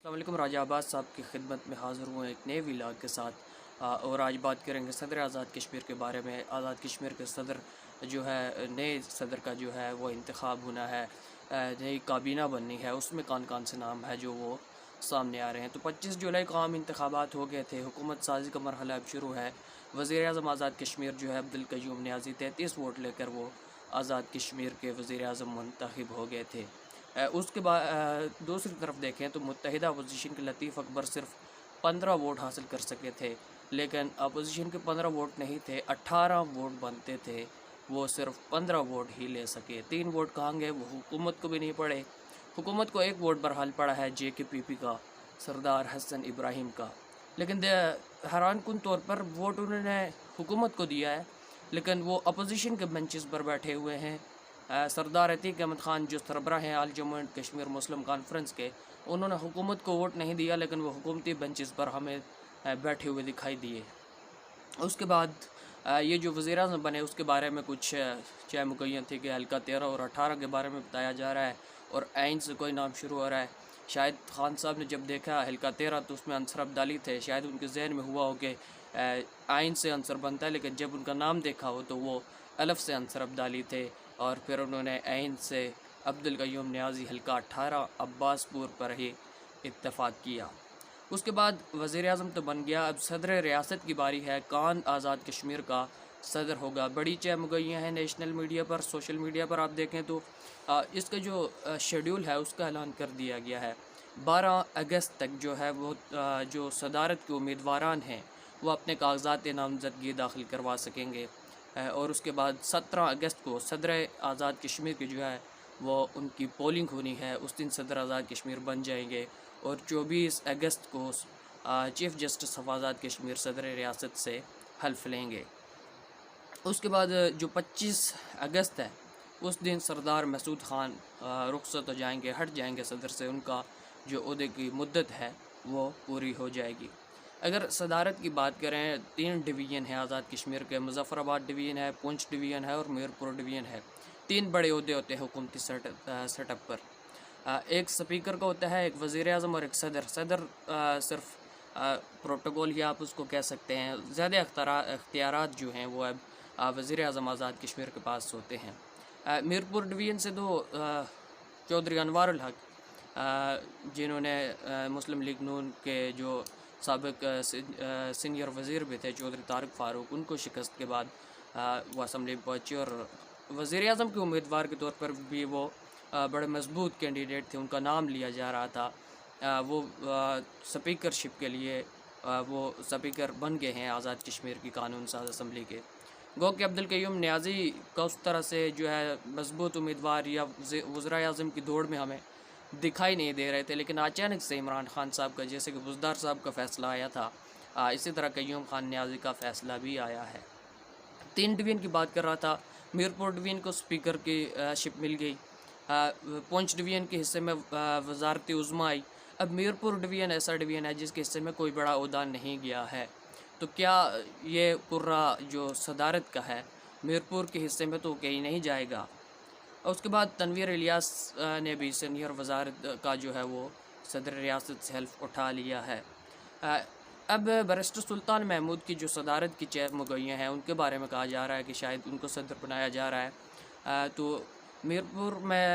السلام علیکم، راجہ عباس صاحب کی خدمت میں حاضر ہوں ایک نئے ولاگ کے ساتھ، اور آج بات کریں گے صدر آزاد کشمیر کے بارے میں۔ آزاد کشمیر کے صدر جو ہے، نئے صدر کا جو ہے وہ انتخاب ہونا ہے، نئی کابینہ بننی ہے، اس میں کون کون سے نام ہے جو وہ سامنے آ رہے ہیں۔ تو 25 جولائی کو عام انتخابات ہو گئے تھے، حکومت سازی کا مرحلہ اب شروع ہے۔ وزیر اعظم آزاد کشمیر جو ہے عبدالقیوم نیازی 33 ووٹ لے کر وہ آزاد کشمیر کے وزیر اعظم منتخب ہو گئے تھے۔ اس کے بعد دوسری طرف دیکھیں تو متحدہ اپوزیشن کے لطیف اکبر صرف 15 ووٹ حاصل کر سکے تھے، لیکن اپوزیشن کے 15 ووٹ نہیں تھے، 18 ووٹ بنتے تھے، وہ صرف 15 ووٹ ہی لے سکے۔ 3 ووٹ کہاں گئے، وہ حکومت کو بھی نہیں پڑے۔ حکومت کو 1 ووٹ برحال پڑا ہے JKPP کا، سردار حسن ابراہیم کا، لیکن حیران کن طور پر ووٹ انہوں نے حکومت کو دیا ہے، لیکن وہ اپوزیشن کے بینچز پر بیٹھے ہوئے ہیں۔ سردار عتیق احمد خان جو سربراہ ہیں all Jammu and Kashmir Muslim conference کے، انہوں نے حکومت کو ووٹ نہیں دیا، لیکن وہ حکومتی بینچز پر ہمیں بیٹھے ہوئے دکھائی دیے۔ اس کے بعد یہ جو وزیر اعظم بنے اس کے بارے میں کچھ چہ مقین تھی کہ حلقہ 13 اور 18 کے بارے میں بتایا جا رہا ہے، اور عین سے کوئی نام شروع ہو رہا ہے۔ شاید خان صاحب نے جب دیکھا حلقہ 13 تو اس میں انصر عبدالی تھے، شاید ان کے ذہن میں ہوا ہو کہ عین سے انصر بنتا ہے، لیکن جب ان کا نام دیکھا ہو تو وہ الف سے انصر عبدالی تھے، اور پھر انہوں نے عین سے عبدالقیوم نیازی حلقہ 18 عباس پور پر ہی اتفاق کیا۔ اس کے بعد وزیر اعظم تو بن گیا، اب صدر ریاست کی باری ہے، کون آزاد کشمیر کا صدر ہوگا۔ بڑی چہ مغیاں ہیں نیشنل میڈیا پر، سوشل میڈیا پر آپ دیکھیں تو اس کا جو شیڈول ہے اس کا اعلان کر دیا گیا ہے۔ 12 اگست تک جو ہے وہ جو صدارت کے امیدواران ہیں وہ اپنے کاغذات نامزدگی داخل کروا سکیں گے، اور اس کے بعد 17 اگست کو صدر آزاد کشمیر کی جو ہے وہ ان کی پولنگ ہونی ہے، اس دن صدر آزاد کشمیر بن جائیں گے، اور 24 اگست کو chief justice of Azad Kashmir صدر ریاست سے حلف لیں گے۔ اس کے بعد جو 25 اگست ہے اس دن سردار مسعود خان رخصت ہو جائیں گے، ہٹ جائیں گے صدر سے، ان کا جو عہدے کی مدت ہے وہ پوری ہو جائے گی۔ اگر صدارت کی بات کریں، 3 ڈویژن ہیں آزاد کشمیر کے، مظفر آباد ڈویژن ہے، پونچھ ڈویژن ہے اور میر پور ڈویژن ہے۔ 3 بڑے عہدے ہوتے ہیں حکومتی سیٹ اپ پر، ایک سپیکر کا ہوتا ہے، ایک وزیر اعظم اور ایک صدر۔ صدر صرف پروٹوکول ہی آپ اس کو کہہ سکتے ہیں، زیادہ اختیارات جو ہیں وہ اب وزیر اعظم آزاد کشمیر کے پاس ہوتے ہیں۔ میر پور ڈویژن سے تو چودھری انوار الحق، جنہوں نے مسلم لیگ نون کے جو سابق سینئر وزیر بھی تھے چودھری طارق فاروق، ان کو شکست کے بعد وہ اسمبلی پہنچے، اور وزیر اعظم کے امیدوار کے طور پر بھی وہ بڑے مضبوط کینڈیڈیٹ تھے، ان کا نام لیا جا رہا تھا۔ وہ سپیکر شپ کے لیے وہ سپیکر بن گئے ہیں آزاد کشمیر کی قانون ساز اسمبلی کے۔ گو کہ عبدالقیوم نیازی کا اس طرح سے جو ہے مضبوط امیدوار یا وزراء اعظم کی دوڑ میں ہمیں دکھائی نہیں دے رہے تھے، لیکن اچانک سے عمران خان صاحب کا، جیسے کہ بزدار صاحب کا فیصلہ آیا تھا، اسی طرح قیوم خان نیازی کا فیصلہ بھی آیا ہے۔ 3 ڈویژن کی بات کر رہا تھا، میر پور ڈویژن کو سپیکر کی شپ مل گئی، پونچھ ڈویژن کے حصے میں وزارت عظمیٰ آئی۔ اب میر پور ڈویژن ایسا ڈویژن ہے جس کے حصے میں کوئی بڑا عہدہ نہیں گیا ہے، تو کیا یہ قرہ جو صدارت کا ہے میر پور کے حصے میں تو کہیں نہیں جائے گا۔ اس کے بعد تنویر الیاس نے بھی سینئر وزارت کا جو ہے وہ صدر ریاست سے حلف اٹھا لیا ہے۔ اب بیرسٹر سلطان محمود کی جو صدارت کی چہ مغیاں ہیں ان کے بارے میں کہا جا رہا ہے کہ شاید ان کو صدر بنایا جا رہا ہے، تو میر پور میں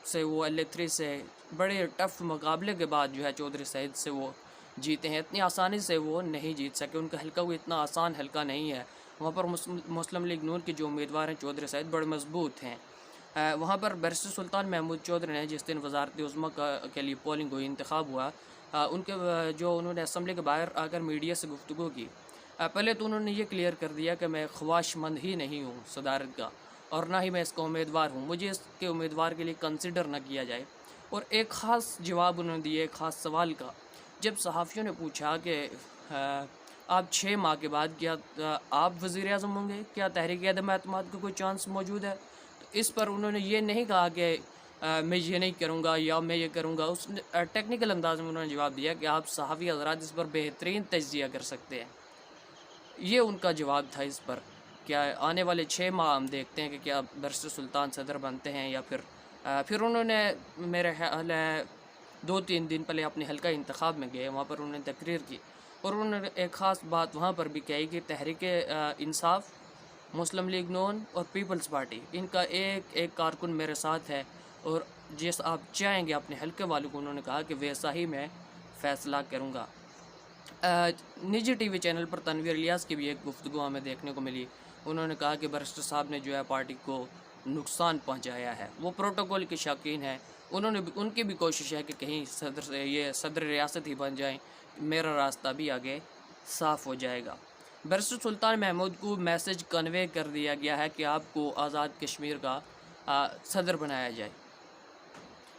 سے وہ LA3 سے بڑے ٹف مقابلے کے بعد جو ہے چودھری سعید سے وہ جیتے ہیں، اتنی آسانی سے وہ نہیں جیت سکے، ان کا حلقہ وہ اتنا آسان حلقہ نہیں ہے، وہاں پر مسلم لیگ نون کے جو امیدوار ہیں چودھری سعید بڑے مضبوط ہیں۔ وہاں پر بیرسٹر سلطان محمود چودھری نے جس دن وزارت عظمیٰ کے لیے پولنگ ہوئی، انتخاب ہوا، ان کے جو انہوں نے اسمبلی کے باہر آ کر میڈیا سے گفتگو کی، پہلے تو انہوں نے یہ کلیئر کر دیا کہ میں خواہش مند ہی نہیں ہوں صدارت کا، اور نہ ہی میں اس کا امیدوار ہوں، مجھے اس کے امیدوار کے لیے کنسیڈر نہ کیا جائے۔ اور ایک خاص جواب انہوں نے دیے ایک خاص سوال کا، جب صحافیوں نے پوچھا کہ آپ 6 ماہ کے بعد کیا آپ وزیر اعظم ہوں گے، کیا تحریک عدم اعتماد کا کوئی چانس موجود ہے، تو اس پر انہوں نے یہ نہیں کہا کہ میں یہ نہیں کروں گا یا میں یہ کروں گا، اس ٹیکنیکل انداز میں انہوں نے جواب دیا کہ آپ صحافی حضرات اس پر بہترین تجزیہ کر سکتے ہیں۔ یہ ان کا جواب تھا اس پر، کیا آنے والے 6 ماہ ہم دیکھتے ہیں کہ کیا بیرسٹر سلطان صدر بنتے ہیں یا پھر انہوں نے میرے خیال ہے 2-3 دن پہلے اپنے حلقہ انتخاب میں گئے، وہاں پر انہوں نے تقریر کی اور انہوں نے ایک خاص بات وہاں پر بھی کہی کہ تحریک انصاف، مسلم لیگ نون اور پیپلز پارٹی، ان کا ایک ایک کارکن میرے ساتھ ہے، اور جس آپ چاہیں گے اپنے حلقے والوں کو، انہوں نے کہا کہ ویسا ہی میں فیصلہ کروں گا۔ نجی ٹی وی چینل پر تنویر الیاس کی بھی ایک گفتگو ہمیں دیکھنے کو ملی۔ انہوں نے کہا کہ بیرسٹر صاحب نے جو ہے پارٹی کو نقصان پہنچایا ہے، وہ پروٹوکول کے شائقین ہیں، ان کی بھی کوشش ہے کہ کہیں صدر ریاست ہی بن جائیں، میرا راستہ بھی آگے صاف ہو جائے گا۔ بیرسٹر سلطان محمود کو میسج کنوے کر دیا گیا ہے کہ آپ کو آزاد کشمیر کا صدر بنایا جائے۔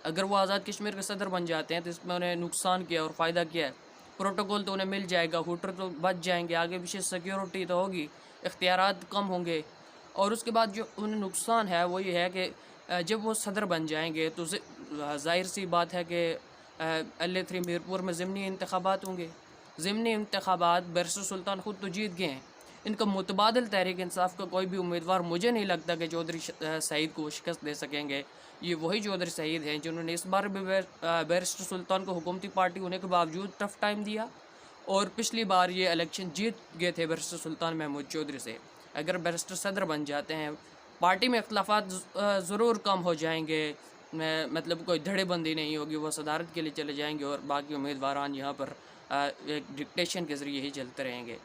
اگر وہ آزاد کشمیر کے صدر بن جاتے ہیں تو اس میں انہیں نقصان کیا اور فائدہ کیا ہے؟ پروٹوکول تو انہیں مل جائے گا، ہوٹر تو بچ جائیں گے، آگے پیچھے سیکیورٹی تو ہوگی، اختیارات کم ہوں گے، اور اس کے بعد جو انہیں نقصان ہے وہ یہ ہے کہ جب وہ صدر بن جائیں گے تو ظاہر سی بات ہے کہ LA3 میرپور میں ضمنی انتخابات ہوں گے۔ ضمنی انتخابات بیرسٹر سلطان خود تو جیت گئے ہیں، ان کا متبادل تحریک انصاف کا کوئی بھی امیدوار مجھے نہیں لگتا کہ چودھری سعید کو شکست دے سکیں گے۔ یہ وہی چودھری سعید ہیں جنہوں نے اس بار بھی بیرسٹر سلطان کو حکومتی پارٹی ہونے کے باوجود ٹف ٹائم دیا، اور پچھلی بار یہ الیکشن جیت گئے تھے بیرسٹر سلطان محمود چودھری سے۔ اگر بیرسٹر صدر بن جاتے ہیں، پارٹی میں اختلافات ضرور کم ہو جائیں گے، مطلب کوئی دھڑے بندی نہیں ہوگی، وہ صدارت کے لیے چلے جائیں گے اور باقی امیدواران یہاں پر ایک ڈکٹیشن کے ذریعے ہی چلتے رہیں گے۔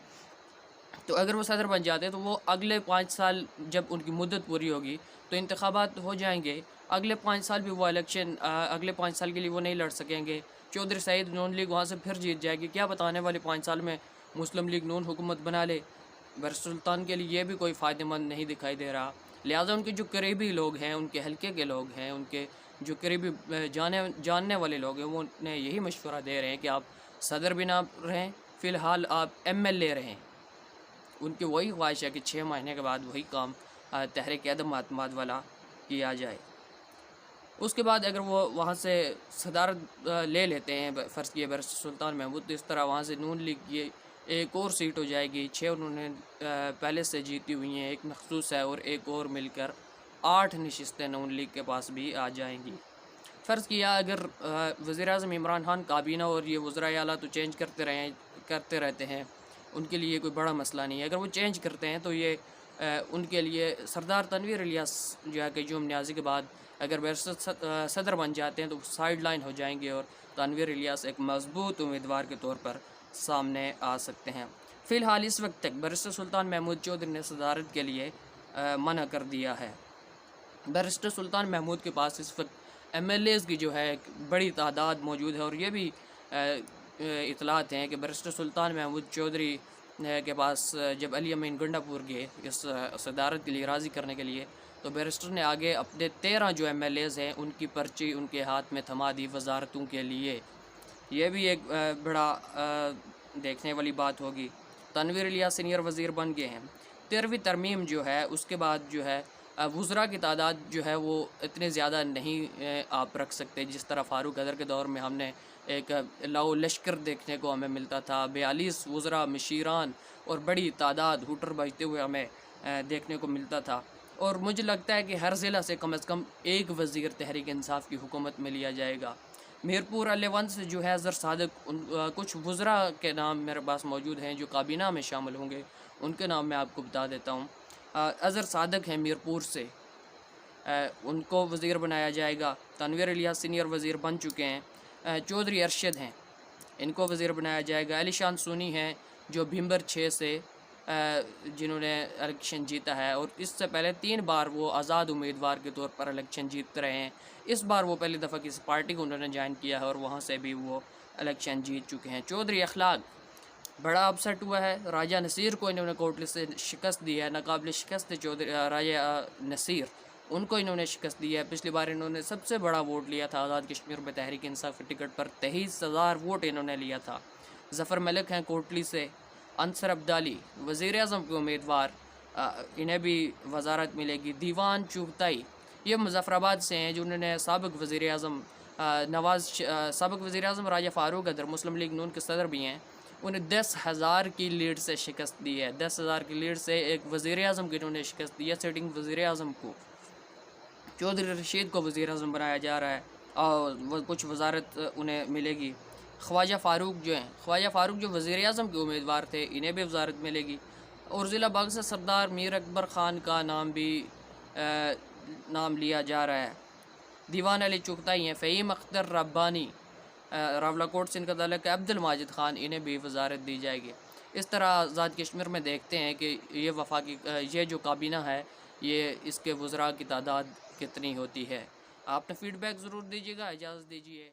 تو اگر وہ صدر بن جاتے ہیں تو وہ اگلے 5 سال جب ان کی مدت پوری ہوگی تو انتخابات ہو جائیں گے، اگلے 5 سال بھی وہ الیکشن اگلے 5 سال کے لیے وہ نہیں لڑ سکیں گے۔ چودھری سعید نون لیگ وہاں سے پھر جیت جائے گی، کیا بتا آنے والے 5 سال میں مسلم لیگ نون حکومت بنا لے۔ بیرسٹر سلطان کے لیے یہ بھی کوئی فائدہ مند نہیں دکھائی دے رہا، لہٰذا ان کے جو قریبی لوگ ہیں، ان کے حلقے کے لوگ ہیں، ان کے جو قریبی جاننے والے لوگ ہیں، وہ انہیں یہی مشورہ دے رہے ہیں کہ آپ صدر بھی نہ رہیں، فی الحال آپ MLA رہیں۔ ان کی وہی خواہش ہے کہ 6 مہینے کے بعد وہی کام تحریک عدم اعتماد والا کیا جائے۔ اس کے بعد اگر وہ وہاں سے صدارت لے لیتے ہیں، فرض کیے بیرسٹر سلطان محمود، تو اس طرح وہاں سے نون لیگ کی ایک اور سیٹ ہو جائے گی۔ 6 انہوں نے پہلے سے جیتی ہوئی ہیں، ایک مخصوص ہے، اور ایک اور مل کر 8 نشستیں نون لیگ کے پاس بھی آ جائیں گی۔ فرض کیا اگر وزیر اعظم عمران خان کابینہ اور یہ وزرائے اعلیٰ تو چینج کرتے رہتے ہیں، ان کے لیے کوئی بڑا مسئلہ نہیں ہے۔ اگر وہ چینج کرتے ہیں تو یہ ان کے لیے سردار تنویر الیاس جو ہے قیوم نیازی کے بعد اگر بیرسٹر صدر بن جاتے ہیں تو سائیڈ لائن ہو جائیں گے، اور تنویر الیاس ایک مضبوط امیدوار کے طور پر سامنے آ سکتے ہیں۔ فی الحال اس وقت تک بیرسٹر سلطان محمود چودھری نے صدارت کے لیے منع کر دیا ہے۔ بیرسٹر سلطان محمود کے پاس اس وقت MLAs کی جو ہے ایک بڑی تعداد موجود ہے، اور یہ بھی اطلاعات ہیں کہ بیرسٹر سلطان محمود چودھری کے پاس جب علی امین گنڈا پور گئے اس صدارت کے لیے راضی کرنے کے لیے، تو بیرسٹر نے آگے اپنے 13 جو MLAs ہیں ان کی پرچی ان کے ہاتھ میں تھما دی وزارتوں کے لیے۔ یہ بھی ایک بڑا دیکھنے والی بات ہوگی۔ تنویر الیاس سینئر وزیر بن گئے ہیں۔ 13ویں ترمیم جو ہے اس کے بعد جو ہے وزراء کی تعداد جو ہے وہ اتنے زیادہ نہیں آپ رکھ سکتے، جس طرح فاروق حیدر کے دور میں ہم نے ایک لاؤ لشکر دیکھنے کو ہمیں ملتا تھا، 42 وزراء، مشیران اور بڑی تعداد ہوٹر بجتے ہوئے ہمیں دیکھنے کو ملتا تھا۔ اور مجھے لگتا ہے کہ ہر ضلع سے کم از کم ایک وزیر تحریک انصاف کی حکومت میں لیا جائے گا۔ میرپور LA1 سے جو ہے اظہر صادق، کچھ وزراء کے نام میرے پاس موجود ہیں جو کابینہ میں شامل ہوں گے، ان کے نام میں آپ کو بتا دیتا ہوں۔ اظہر صادق ہیں میرپور سے، ان کو وزیر بنایا جائے گا۔ تنویر الیاس سینئر وزیر بن چکے ہیں۔ چودھری ارشد ہیں، ان کو وزیر بنایا جائے گا۔ علی شان سونی ہیں جو بھیمبر 6 سے جنہوں نے الیکشن جیتا ہے، اور اس سے پہلے 3 بار وہ آزاد امیدوار کے طور پر الیکشن جیتتے رہے ہیں۔ اس بار وہ پہلی دفعہ کسی پارٹی کو انہوں نے جوائن کیا ہے اور وہاں سے بھی وہ الیکشن جیت چکے ہیں۔ چودھری اخلاق بڑا اپسٹ ہوا ہے، راجہ نصیر کو انہوں نے کوٹلی سے شکست دی ہے، ناقابل شکست راجہ نصیر، ان کو انہوں نے شکست دی ہے۔ پچھلی بار انہوں نے سب سے بڑا ووٹ لیا تھا آزاد کشمیر میں تحریک انصاف کے ٹکٹ پر، 23,000 ووٹ انہوں نے لیا تھا۔ ظفر ملک ہیں کوٹلی سے۔ انصر عبدالی وزیر اعظم کے امیدوار، انہیں بھی وزارت ملے گی۔ دیوان چغتائی یہ مظفر آباد سے ہیں، جنہوں نے سابق وزیر اعظم راجہ فاروق حیدر مسلم لیگ نون کے صدر بھی ہیں، انہیں 10,000 کی لیڈ سے شکست دی ہے۔ 10,000 کی لیڈ سے ایک وزیر اعظم کی انہوں نے شکست دی ہے، سٹنگ وزیر اعظم کو۔ چودھری رشید کو وزیر اعظم بنایا جا رہا ہے۔ اور وہ کچھ وزارت انہیں ملے گی۔ خواجہ فاروق جو ہیں، خواجہ فاروق جو وزیر اعظم کے امیدوار تھے، انہیں بھی وزارت ملے گی۔ اور ضلع باغ سے سردار میر اکبر خان کا نام بھی نام لیا جا رہا ہے۔ دیوان علی چغتائی ہیں، فہیم اختر ربانی راولہ کوٹ سے ان کا تعلق ہے، عبد الماجد خان، انہیں بھی وزارت دی جائے گی۔ اس طرح آزاد کشمیر میں دیکھتے ہیں کہ یہ وفاقی یہ جو کابینہ ہے، یہ اس کے وزراء کی تعداد کتنی ہوتی ہے۔ آپ نے فیڈ بیک ضرور دیجیے گا، اجازت دیجیے۔